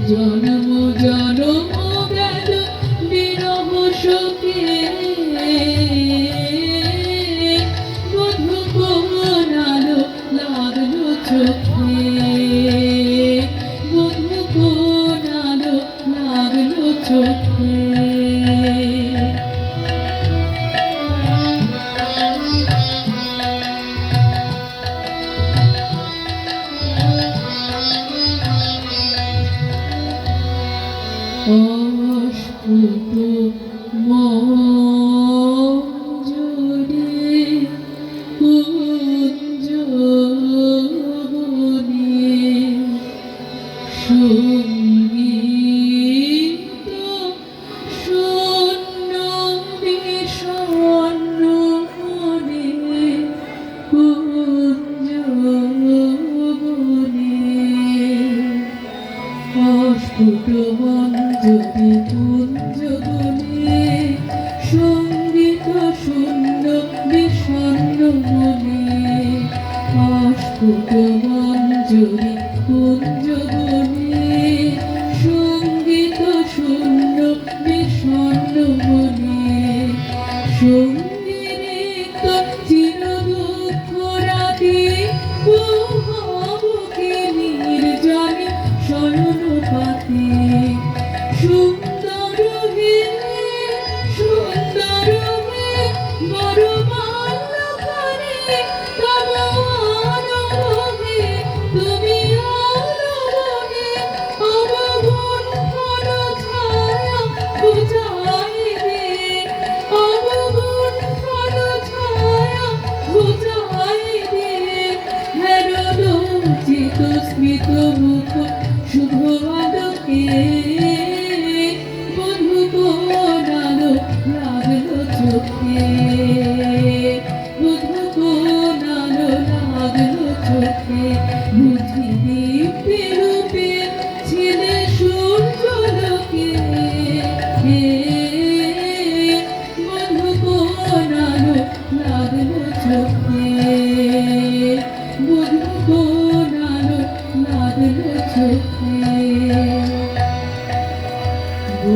জনম জনম গেল বিরহ শোকে বধূ কোনালো লাগলো চোখে বধূ কোনালো লাগলো চোখে অস্ফুট মঞ্জুরে কুঞ্জবনে সঙ্গীত শূন্য বিষণ্ণ মনে কুঞ্জবনে অস্ফুট মঞ্জুরে কুঞ্জবনে সঙ্গীত শূন্য বিষণ্ণ মনে অস্ফুট মঞ্জুরে কুঞ্জবনে সঙ্গীত শূন্য বিষণ্ণ মনে সঙ্গীত চির দুঃখ রাতি বুকে নির্জনে শয়ন পাতে সুন্দর হে বড় মাল্যকারে তব অনুভবে তুমি অনুভবে অবগুণ ঘন ছায়া বুঝাইবে অবগুণ ঘন ছায়া বুঝাইবে হেরোচিত স্মিত মুখ শুভ আলোকে বধূ কোনালো লাগলো চোখে বধূ কোনালো লাগলো চোখে বুঝি দিব্যে রূপে ছিলে সূর্যলোকে বধূ কোনালো লাগলো চোখে